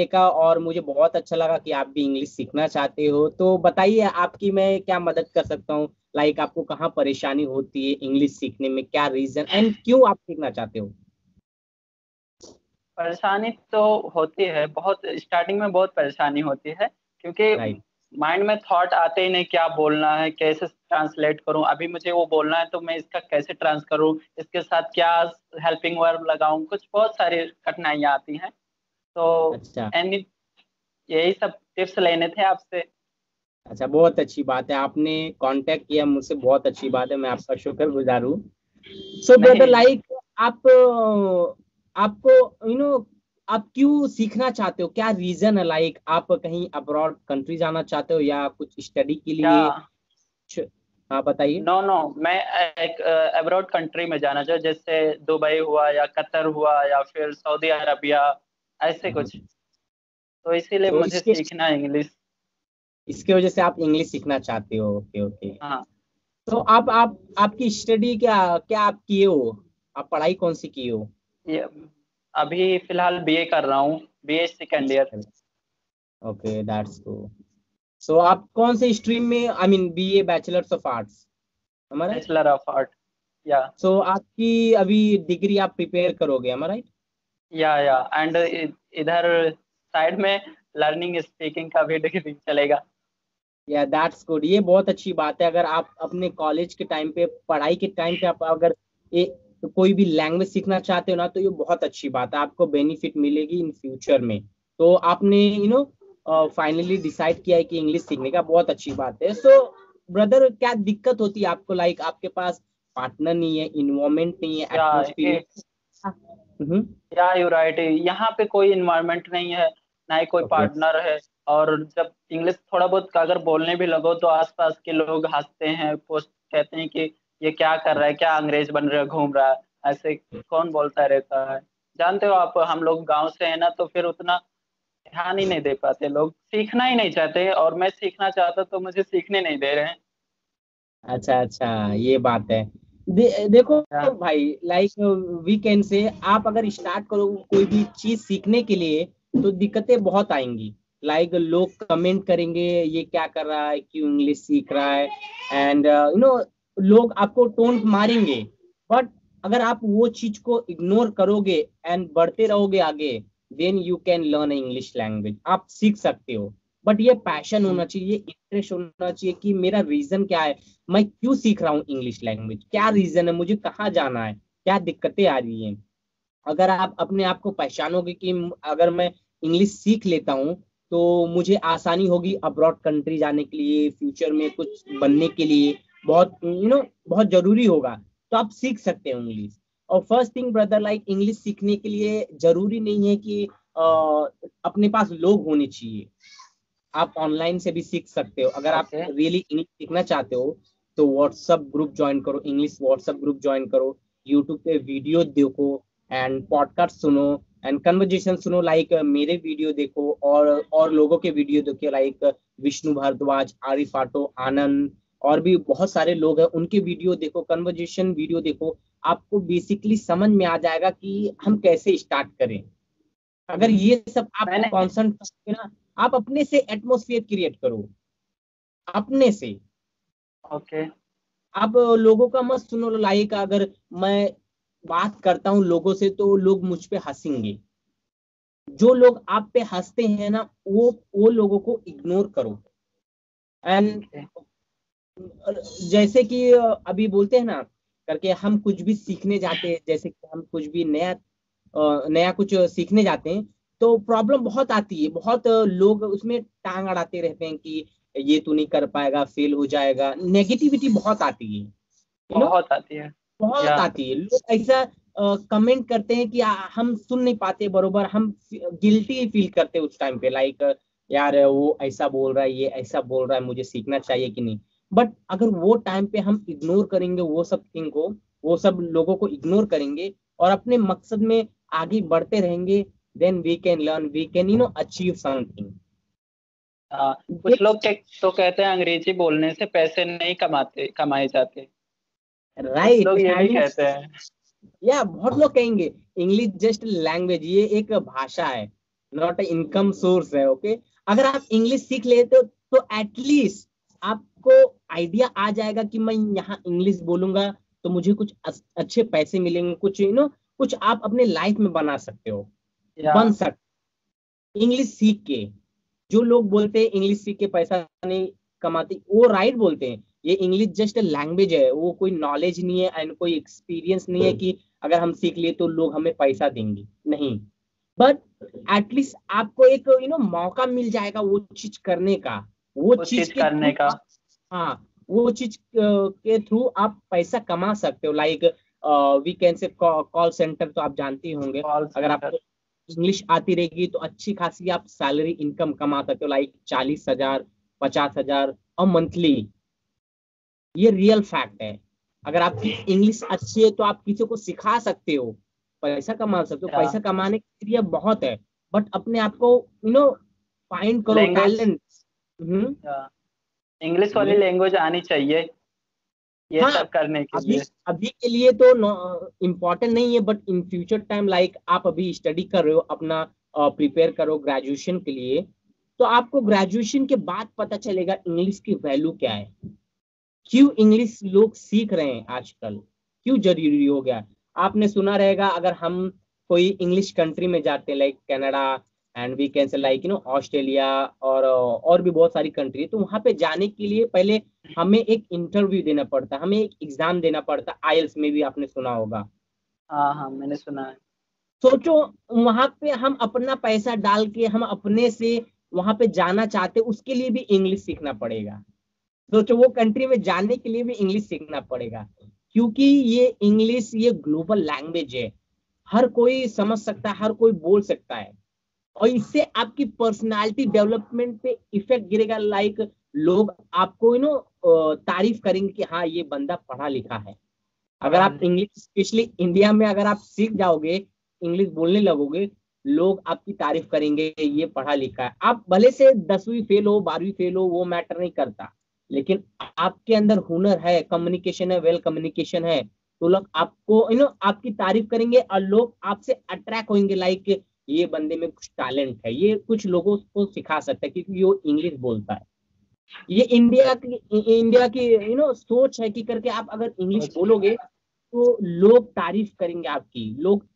देखा और मुझे बहुत अच्छा लगा कि आप भी इंग्लिश सीखना चाहते हो। तो बताइए आपकी मैं क्या मदद कर सकता हूँ। लाइक आपको कहाँ परेशानी होती है इंग्लिश सीखने में, क्या रीजन एंड क्यों आप सीखना चाहते हो। परेशानी तो होती है बहुत, स्टार्टिंग में बहुत परेशानी होती है, क्योंकि राइट। माइंड में थॉट आते ही नहीं, क्या बोलना है, कैसे ट्रांसलेट करूं, अभी मुझे वो बोलना है तो मैं इसका कैसे ट्रांस करूं, इसके साथ क्या हेल्पिंग वर्ब लगाऊं, कुछ बहुत सारी कठिनाइयां आती हैं। तो अच्छा। एनी यही सब टिप्स लेने थे आपसे। अच्छा, बहुत अच्छी बात है, आपने कांटेक्ट किया मुझसे, बहुत अच्छी बात है, मैं आपका शुक्रगुजार हूँ। सो ब्रदर नहीं, लाइक आप आपको यू नो आप क्यों सीखना चाहते हो, क्या रीजन है। लाइक आप कहीं अब्रॉड कंट्री जाना चाहते हो या कुछ स्टडी के क्या? लिए कुछ। हाँ बताइए। नो नो, मैं एक अब्रॉड कंट्री में जाना चाहूँ, जैसे दुबई हुआ या कतर हुआ या फिर सऊदी अरबिया, ऐसे हाँ, कुछ। तो इसीलिए तो मुझे इसके सीखना है इंग्लिश। इसके वजह से आप इंग्लिश सीखना चाहते हो। Okay okay. हाँ। तो आप आपकी स्टडी क्या क्या आप किए हो, आप पढ़ाई कौन सी किए हो। ये अभी फिलहाल बीए कर रहा हूँ, BA second year. Okay that's good. So आप कौन से स्ट्रीम में, I mean BA bachelors of arts, हमारा। Bachelor of art. या सो आपकी अभी डिग्री आप प्रिपेयर करोगे, हमारा। या एंड इधर साइड में लर्निंग स्पीकिंग का भी डिग्री चलेगा। या दैट्स गुड, ये बहुत अच्छी बात है। अगर आप अपने कॉलेज के टाइम पे, पढ़ाई के टाइम पे आप अगर ये तो कोई भी लैंग्वेज सीखना चाहते हो ना, तो ये बहुत अच्छी बात है, आपको बेनिफिट मिलेगी इन फ्यूचर में। तो आपने फाइनली डिसाइड किया है कि इंग्लिश सीखने का, बहुत अच्छी बात है। सो ब्रदर क्या दिक्कत होती है आपको, लाइक आपके पास पार्टनर नहीं है, इन्वायरमेंट नहीं है, या एटमोस्फियर। हम्म। या यू राइट, यहाँ पे कोई इन्वायरमेंट नहीं है, ना ही कोई ओके। पार्टनर है। और जब इंग्लिश थोड़ा बहुत अगर बोलने भी लगो तो आसपास के लोग हंसते हैं, पोस्ट कहते हैं कि ये क्या कर रहा है, क्या अंग्रेज बन रहा है, घूम रहा है, ऐसे कौन बोलता रहता है। जानते हो आप, हम लोग गांव से हैं ना, तो फिर उतना ध्यान ही नहीं दे पाते, लोग सीखना ही नहीं चाहते, और मैं सीखना चाहता तो मुझे सीखने नहीं दे रहे हैं। अच्छा अच्छा, ये बात है। देखो हाँ। भाई, लाइक वीकेंड से आप अगर स्टार्ट करो कोई भी चीज सीखने के लिए, तो दिक्कतें बहुत आएंगी। लाइक लोग कमेंट करेंगे, ये क्या कर रहा है, क्यों इंग्लिश सीख रहा है, एंड लोग आपको टोंट मारेंगे। बट अगर आप वो चीज को इग्नोर करोगे एंड बढ़ते रहोगे आगे, then you can learn English language, आप सीख सकते हो। बट ये पैशन होना चाहिए, इंटरेस्ट होना चाहिए कि मेरा रीजन क्या है, मैं क्यों सीख रहा हूँ इंग्लिश लैंग्वेज, क्या रीजन है, मुझे कहाँ जाना है, क्या दिक्कतें आ रही हैं। अगर आप अपने आप को पहचानोगे कि अगर मैं इंग्लिश सीख लेता हूँ तो मुझे आसानी होगी अब्रॉड कंट्री जाने के लिए, फ्यूचर में कुछ बनने के लिए, बहुत बहुत जरूरी होगा। तो आप सीख सकते हो इंग्लिश। और first thing brother, like English सीखने के लिए जरूरी नहीं है कि अपने पास लोग होने चाहिए, आप ऑनलाइन से भी सीख सकते हो। अगर आप ओके। रियली इंग्लिश सीखना चाहते हो तो व्हाट्सअप ग्रुप ज्वाइन करो, इंग्लिश व्हाट्सअप ग्रुप ज्वाइन करो, यूट्यूब पे वीडियो देखो एंड पॉडकास्ट सुनो एंड कन्वर्जेशन सुनो। लाइक मेरे वीडियो देखो और लोगों के वीडियो देखो, लाइक विष्णु भारद्वाज, आरिफ आटो, आनंद, और भी बहुत सारे लोग हैं, उनके वीडियो देखो, कन्वर्जेशन वीडियो देखो। आपको बेसिकली समझ में आ जाएगा कि हम कैसे स्टार्ट करें। अगर ये सब आप मैंने कॉन्सेंट्रेट करोगे ना, आप अपने से एटमोसफियर क्रिएट करो, अपने से। ओके। आप लोगों का मत सुनो, लाइक अगर मैं बात करता हूँ लोगों से तो लोग मुझ पे हंसेंगे, जो लोग आप पे हंसते हैं ना, वो लोगों को इग्नोर करो। And okay. जैसे कि अभी बोलते हैं ना, करके हम कुछ भी सीखने जाते हैं, जैसे कि हम कुछ भी नया कुछ सीखने जाते हैं, तो प्रॉब्लम बहुत आती है, बहुत लोग उसमें टांग अड़ाते रहते हैं कि ये तू नहीं कर पाएगा, फेल हो जाएगा, नेगेटिविटी बहुत आती है, यू नो बहुत आती है। बहुत या आती है। लोग ऐसा कमेंट करते हैं कि हम सुन नहीं पाते बरोबर, हम गिल्टी फील करते हैं उस टाइम पे, लाइक यार वो ऐसा बोल रहा है, ये ऐसा बोल रहा है, मुझे सीखना चाहिए कि नहीं। बट अगर वो टाइम पे हम इग्नोर करेंगे वो सब थिंग को, वो सब लोगों को इग्नोर करेंगे और अपने मकसद में आगे बढ़ते रहेंगे, then we can learn, we can achieve something. कुछ लोग तो कहते हैं अंग्रेजी बोलने से पैसे नहीं कमाए जाते। कुछ राइट लोग ये आई भी मीन, कहते हैं। या बहुत लोग कहेंगे इंग्लिश जस्ट लैंग्वेज, ये एक भाषा है, नॉट इनकम सोर्स है। ओके, अगर आप इंग्लिश सीख लेते हो तो एटलीस्ट आपको आइडिया आ जाएगा कि मैं यहाँ इंग्लिश बोलूंगा तो मुझे कुछ अच्छे पैसे मिलेंगे, कुछ कुछ आप अपने लाइफ में बना सकते हो, या बन सकते इंग्लिश सीख के। जो लोग बोलते हैं इंग्लिश सीख के पैसा नहीं कमाते, वो राइट बोलते हैं। ये इंग्लिश जस्ट लैंग्वेज है, वो कोई नॉलेज नहीं है एंड कोई एक्सपीरियंस नहीं है कि अगर हम सीख लिए तो लोग हमें पैसा देंगे, नहीं। बट एटलीस्ट आपको एक मौका मिल जाएगा वो चीज करने का, वो कुछ चीज चीज के करने थ्रू का। आप, हाँ, वो चीज के थ्रू आप पैसा कमा सकते हो। Like we can say call centre तो आप जानते ही होंगे। कॉल अगर सेंटर। आपको इंग्लिश आती रहेगी तो अच्छी खासी आप सैलरी इनकम कमा सकते हो, लाइक 40,000, 50,000 और मंथली। ये रियल फैक्ट है। अगर आपकी इंग्लिश अच्छी है तो आप किसी को सिखा सकते हो, पैसा कमा सकते हो। या पैसा कमाने के लिए बहुत है, बट अपने आप को फाइंड करो लैंग्वेज, टैलेंट। हम्म। या इंग्लिश वाली बोलिए। लैंग्वेज आनी चाहिए ये हाँ, सब करने के अभी लिए। अभी के लिए तो इम्पोर्टेंट नहीं है, but in future time, like आप अभी स्टडी कर रहे हो अपना, प्रिपेयर करो ग्रेजुएशन के लिए, तो आपको ग्रेजुएशन के बाद पता चलेगा इंग्लिश की वैल्यू क्या है, क्यों इंग्लिश लोग सीख रहे हैं आजकल, क्यों जरूरी हो गया। आपने सुना रहेगा, अगर हम कोई इंग्लिश कंट्री में जाते हैं like Canada and we can say like Australia और भी बहुत सारी कंट्री, तो वहां पे जाने के लिए पहले हमें एक इंटरव्यू देना पड़ता, हमें एक एग्जाम देना पड़ता, आईएलटीएस में भी आपने सुना होगा। हाँ हाँ, मैंने सुना है। सोचो, वहां पे हम अपना पैसा डाल के हम अपने से वहां पे जाना चाहते, उसके लिए भी इंग्लिश सीखना पड़ेगा। सोचो, वो कंट्री में जाने के लिए भी इंग्लिश सीखना पड़ेगा, क्योंकि ये इंग्लिश ये ग्लोबल लैंग्वेज है, हर कोई समझ सकता है, हर कोई बोल सकता है। और इससे आपकी पर्सनालिटी डेवलपमेंट पे इफेक्ट गिरेगा, लाइक लोग आपको तारीफ करेंगे कि हाँ ये बंदा पढ़ा लिखा है। अगर पढ़ा आप लिखा। इंग्लिश, स्पेशली इंडिया में अगर आप सीख जाओगे, इंग्लिश बोलने लगोगे, लोग आपकी तारीफ करेंगे, ये पढ़ा लिखा है। आप भले से 10वीं फेल हो, 12वीं फेल हो, वो मैटर नहीं करता, लेकिन आपके अंदर हुनर है, कम्युनिकेशन है, वेल कम्युनिकेशन है, तो लोग आपको आपकी तारीफ करेंगे और लोग आपसे अट्रैक्ट होंगे, लाइक ये बंदे में कुछ टैलेंट है, ये कुछ लोगों को सिखा सकता है क्योंकि वो इंग्लिश बोलता है। ये इंडिया की सोच है कि करके आप अगर इंग्लिश अच्छा। बोलोगे तो लोग तारीफ करेंगे आपकी, लोग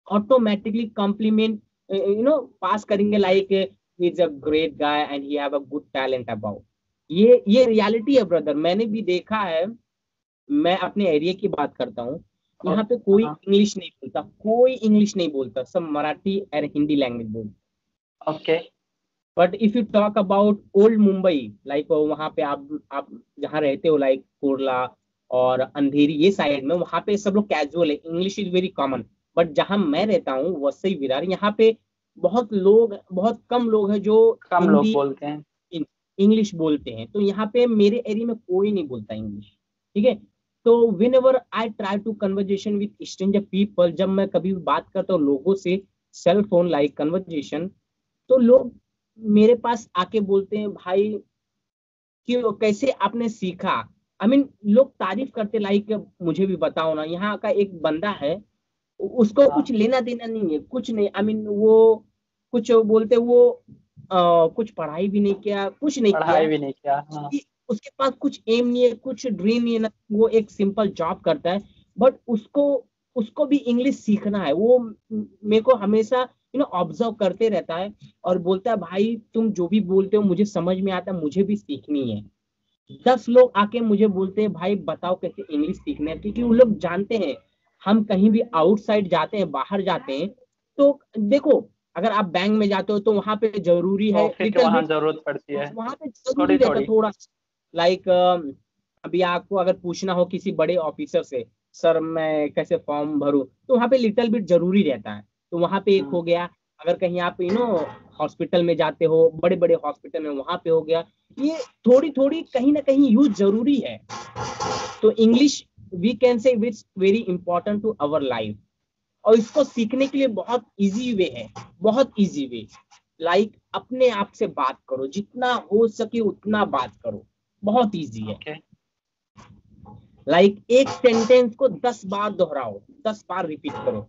ऑटोमेटिकली कॉम्प्लीमेंट पास करेंगे, like he is a great guy and he have a good talent about. ये रियलिटी है ब्रदर, मैंने भी देखा है। मैं अपने एरिया की बात करता हूँ, यहाँ पे कोई हाँ। इंग्लिश नहीं बोलता, कोई इंग्लिश नहीं बोलता, सब मराठी और हिंदी लैंग्वेज बोलते। Okay. But if you talk about old Mumbai, like वहां पे आप जहाँ रहते हो, लाइक कुर्ला और अंधेरी, ये साइड में, वहां पे सब लोग कैजुअल है, English is very common. But जहां मैं रहता हूँ वसई विरार, यहाँ पे बहुत कम लोग हैं जो कम लोग हिंदी बोलते हैं। इंग्लिश बोलते हैं। तो यहाँ पे मेरे एरिया में कोई नहीं बोलता इंग्लिश, ठीक है। तो whenever I try to conversation with stranger people, जब मैं कभी भी बात करता हूँ लोगों से, सेल फोन लाइक कन्वर्जेशन, तो लोग मेरे पास आके बोलते हैं, भाई कि कैसे आपने सीखा। आई मीन लोग तारीफ करते, लाइक मुझे भी बताओ ना, यहाँ का एक बंदा है, उसको कुछ हाँ, लेना देना नहीं है, कुछ नहीं, आई मीन वो कुछ बोलते, वो कुछ पढ़ाई भी नहीं किया, कुछ नहीं पढ़ाई किया, भी नहीं किया। हाँ। उसके पास कुछ एम नहीं है, कुछ ड्रीम नहीं है ना, वो एक सिंपल जॉब करता है। बट उसको उसको भी इंग्लिश सीखना है, वो मेरे को हमेशा ऑब्जर्व करते रहता है और बोलता है, भाई तुम जो भी बोलते हो मुझे समझ में आता है, मुझे भी सीखनी है। 10 लोग आके मुझे बोलते हैं, भाई बताओ कैसे इंग्लिश सीखना है, क्योंकि वो लोग जानते हैं हम कहीं भी आउटसाइड जाते हैं, बाहर जाते हैं, तो देखो, अगर आप बैंक में जाते हो तो वहां पे जरूरी है ऑफिस की लिटिल वहाँ बिट, जरूरत पड़ती है। वहां पे थोड़ी जरूरी रहता है थोड़ी। थोड़ा, लाइक अभी आपको अगर पूछना हो किसी बड़े ऑफिसर से, सर मैं कैसे फॉर्म भरूं, तो वहां पे लिटिल बिट जरूरी रहता है। तो वहां पे एक हो गया, अगर कहीं आप हॉस्पिटल में जाते हो, बड़े बड़े हॉस्पिटल में, वहां पे हो गया। ये थोड़ी थोड़ी कहीं ना कहीं यूज जरूरी है। तो English we can say it's very important to our life. और इसको सीखने के लिए बहुत इजी वे है, बहुत इजी वे, लाइक अपने आप से बात करो, जितना हो सके उतना बात करो, बहुत इजी है। ओके। लाइक एक सेंटेंस को 10 बार दोहराओ, 10 बार रिपीट करो,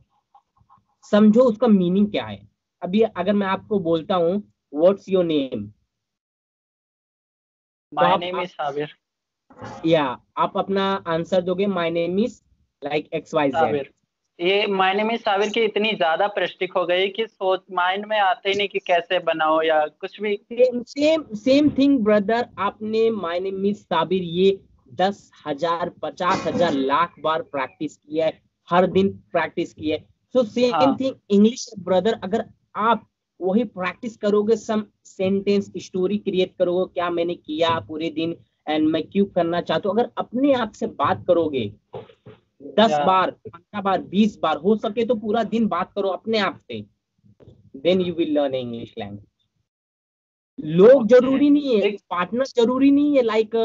समझो उसका मीनिंग क्या है। अभी अगर मैं आपको बोलता हूँ व्हाट्स योर नेम, तो माय नेम इज साबिर। या आप अपना आंसर दोगे my name is like XYZ। Sabir, ये माय नेम इज साबिर की इतनी ज्यादा प्रस्टिक हो गई कि सोच माइंड में आते ही नहीं कि कैसे बनाओ या कुछ भी। Same same same thing brother, आपने माय नेम इज साबिर ये 10,000 50,000 लाख बार प्रैक्टिस किया है, हर दिन प्रैक्टिस किया है। सो सेम हाँ थिंग इंग्लिश ब्रदर, अगर आप वही प्रैक्टिस करोगे, सम सेंटेंस स्टोरी क्रिएट करोगे, क्या मैंने किया पूरे दिन एंड मैं क्यों करना चाहता हूँ, अगर अपने आप से बात करोगे 10 बार 15 बार 20 बार, हो सके तो पूरा दिन बात करो अपने आप से, then you will learn English language. लोग ओके। जरूरी नहीं है, एक पार्टनर जरूरी नहीं है, like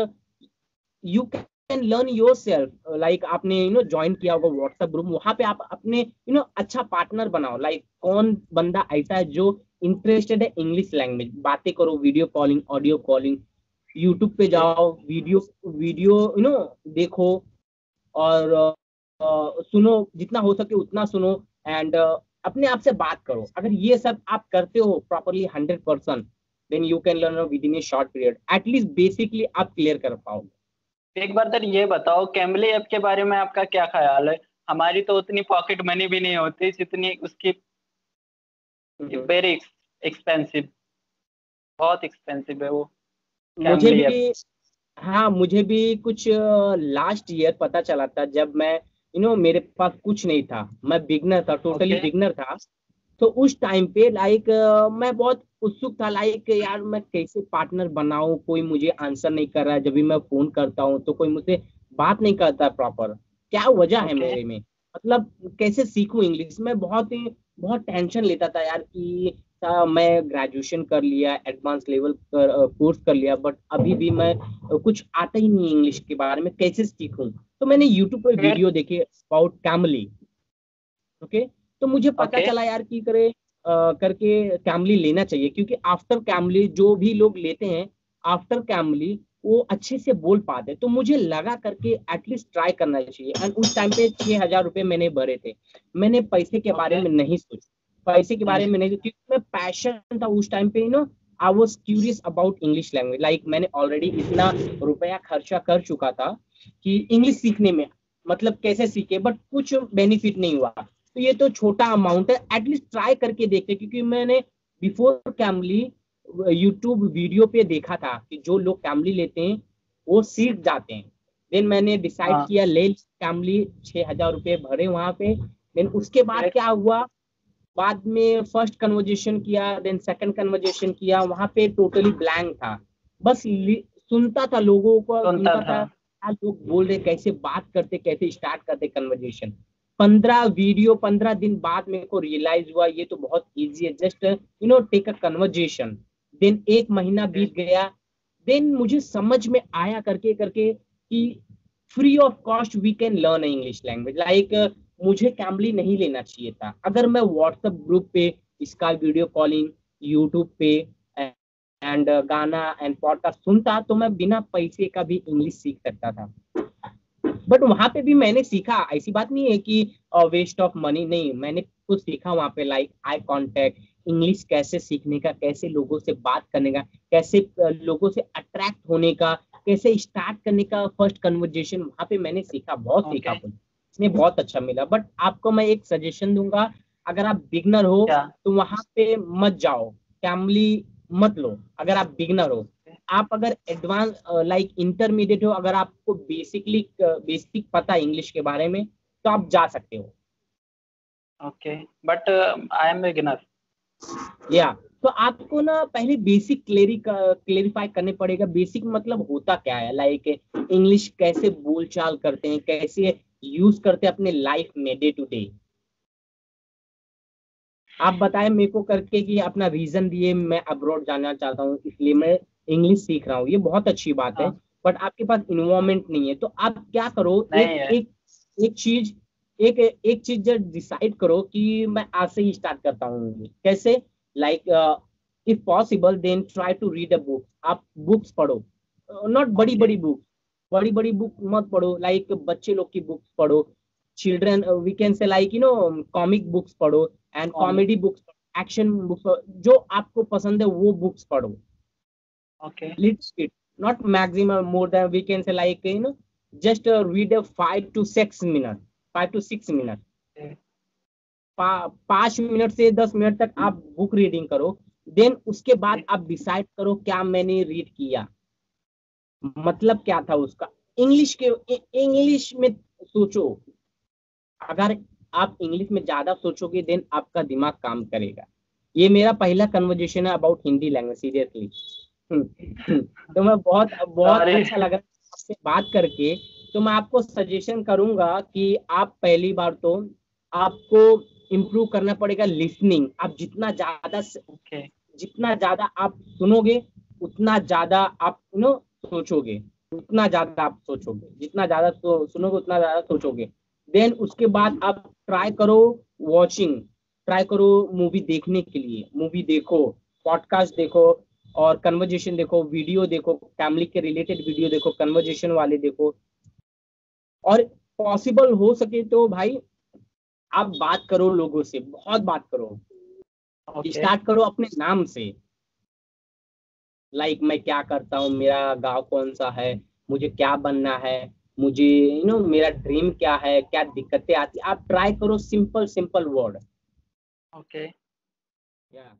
you can learn your self. Like आपने ज्वाइन किया होगा व्हाट्सएप ग्रुप, वहां पे आप अपने अच्छा पार्टनर बनाओ। लाइक कौन बंदा ऐसा है जो इंटरेस्टेड है इंग्लिश लैंग्वेज, बातें करो, video calling, audio calling, YouTube पे जाओ, वीडियो वीडियो देखो, और सुनो, जितना हो सके उतना सुनो, एंड अपने आप से बात करो। अगर ये सब आप करते हो properly 100%, then you can learn with in a short period, at least basically आप क्लियर कर पाओगे। एक बार तो ये बताओ, कैमली ऐप के बारे में आपका क्या ख्याल है? हमारी तो उतनी पॉकेट मनी भी नहीं होती जितनी उसकी। हम्म। वेरी एक्सपेंसिव, बहुत एक्सपेंसिव है वो मुझे कैमली ऐप। भी, हाँ मुझे भी कुछ लास्ट ईयर पता चला था, जब मैं मेरे पास कुछ नहीं था, मैं बिगनर था, टोटली ओके। बिगनर था। तो उस टाइम पे लाइक मैं बहुत उत्सुक था, लाइक यार मैं कैसे पार्टनर बनाऊं, कोई मुझे आंसर नहीं कर रहा है, जब भी मैं फोन करता हूं तो कोई मुझसे बात नहीं करता प्रॉपर, क्या वजह है ओके। मेरे में, मतलब कैसे सीखूं इंग्लिश। मैं बहुत टेंशन लेता था यार कि मैं ग्रेजुएशन कर लिया, एडवांस लेवल कोर्स कर लिया, बट अभी भी मैं कुछ आता ही नहीं इंग्लिश के बारे में, कैसे सीखूं। तो मैंने यूट्यूब पे फिर वीडियो देखे अबाउट कैमली। ओके, तो मुझे पता ओके। चला यार की करे करके कैमली लेना चाहिए, क्योंकि आफ्टर कैमली जो भी लोग लेते हैं, आफ्टर कैमली वो अच्छे से बोल पाते, तो मुझे लगा करके एटलीस्ट ट्राई करना चाहिए। एंड उस टाइम पे 6,000 रुपये मैंने भरे थे, मैंने पैसे के बारे ओके। में नहीं सोचा, पैसे के नहीं बारे में नहीं, क्योंकि मैं पैशन था उस टाइम पे, I was curious about English language. Like मैंने ऑलरेडी इतना रुपया खर्चा कर चुका था कि इंग्लिश सीखने में, मतलब कैसे सीखे, बट कुछ बेनिफिट नहीं हुआ। तो ये तो छोटा अमाउंट है, एटलीस्ट ट्राई करके देखते, क्योंकि मैंने बिफोर कैमली यूट्यूब वीडियो पे देखा था कि जो लोग कैमली लेते हैं वो सीख जाते हैं। देन मैंने डिसाइड हाँ। किया ले कैमली, 6,000 रुपये भरे वहां पे। देन उसके बाद फिर क्या हुआ, बाद में फर्स्ट कन्वर्जेशन किया, देन सेकंड कन्वर्जेशन किया, वहां पे टोटली ब्लैंक था, बस सुनता था, लोगों को सुनता सुनता था। था क्या लोग बोल रहे, कैसे बात करते, कैसे स्टार्ट करते कन्वर्जेशन। 15 दिन बाद मेरे को रियलाइज हुआ ये तो बहुत इजी है, just take a conversation. Then 1 महीना ओके। बीत गया, देन मुझे समझ में आया करके करके कि free of cost we can learn English language. Like मुझे कैमली नहीं लेना चाहिए था, अगर मैं व्हाट्सएप ग्रुप पे इसका वीडियो कॉलिंग, यूट्यूब पे एंड गाना एंड पॉडकास्ट सुनता, तो मैं बिना पैसे का भी इंग्लिश सीख सकता था। बट वहां पे भी मैंने सीखा, ऐसी बात नहीं है कि वेस्ट ऑफ मनी, नहीं, मैंने कुछ सीखा वहां पे, लाइक आई कांटेक्ट, इंग्लिश कैसे सीखने का, कैसे लोगों से बात करने का, कैसे लोगों से अट्रैक्ट होने का, कैसे स्टार्ट करने का फर्स्ट कन्वर्जेशन, वहां पे मैंने सीखा, बहुत सीखा ओके। कुछ, इसमें बहुत अच्छा मिला। बट आपको मैं एक सजेशन दूंगा, अगर आप बिगनर हो क्या? तो वहां पे मत जाओ, फैमिली मत लो। अगर आप बिगनर हो, आप अगर एडवांस लाइक इंटरमीडिएट हो, अगर आपको बेसिक पता है इंग्लिश के बारे में, तो आप जा सकते हो। Okay, but I am beginner. या तो आपको ना पहले बेसिक क्लेरिफाई करने पड़ेगा, बेसिक मतलब होता क्या है, लाइक इंग्लिश कैसे बोलचाल करते हैं, कैसे यूज करते हैं अपने लाइफ में डे टू डे। आप बताएं मेरे को करके कि अपना रीजन दिए, मैं अब्रॉड जाना चाहता हूँ इसलिए मैं इंग्लिश सीख रहा हूँ, ये बहुत अच्छी बात है। हाँ। बट आपके पास इन्वॉल्वमेंट नहीं है, तो आप क्या करो, नहीं है। एक चीज एक चीज जब डिसाइड करो कि मैं आज से ही स्टार्ट करता हूँ, कैसे, like if possible then try to read a book, आप बुक्स पढ़ो, नॉट बड़ी ओके। बड़ी बुक, बड़ी बड़ी बुक मत पढ़ो, लाइक बच्चे लोग की बुक्स पढ़ो, children we can say like comic books पढ़ो, and comic. Comedy books, action books, जो आपको पसंद है वो बुक्स पढ़ो. Okay. Little bit, not maximum, more than we can say like just read a 5 to 6 minutes, 5 to 6 minutes. Okay. 5 minute से 10 minute तक आप बुक रीडिंग करो. देन उसके बाद Okay. आप डिसाइड करो क्या मैंने रीड किया, मतलब क्या था उसका. इंग्लिश में सोचो. अगर आप इंग्लिश में ज्यादा सोचोगे देन आपका दिमाग काम करेगा. ये मेरा पहला कन्वर्जेशन है अबाउट हिंदी लैंग्वेज, सीरियसली. तो मैं बहुत बहुत Sorry. अच्छा लगा आपसे बात करके. तो मैं आपको सजेशन करूंगा कि आप पहली बार तो आपको इम्प्रूव करना पड़ेगा लिसनिंग. आप Okay. जितना ज्यादा आप सुनोगे उतना ज्यादा आप सोचोगे, उतना ज्यादा आप सोचोगे, जितना ज्यादा सुनोगे उतना ज्यादा सोचोगे. देन उसके बाद आप ट्राई करो वॉचिंग, ट्राई करो मूवी देखने के लिए. मूवी देखो, पॉडकास्ट देखो, और कन्वर्जेशन देखो, वीडियो देखो, फैमिली के रिलेटेड वीडियो देखो, कन्वर्जेशन वाले देखो. और पॉसिबल हो सके तो भाई आप बात करो लोगों से, बहुत बात करो. Okay. स्टार्ट करो अपने नाम से. लाइक मैं क्या करता हूँ, मेरा गांव कौन सा है, मुझे क्या बनना है, मुझे मेरा ड्रीम क्या है, क्या दिक्कतें आती, आप ट्राई करो सिंपल सिंपल वर्ड. Okay. या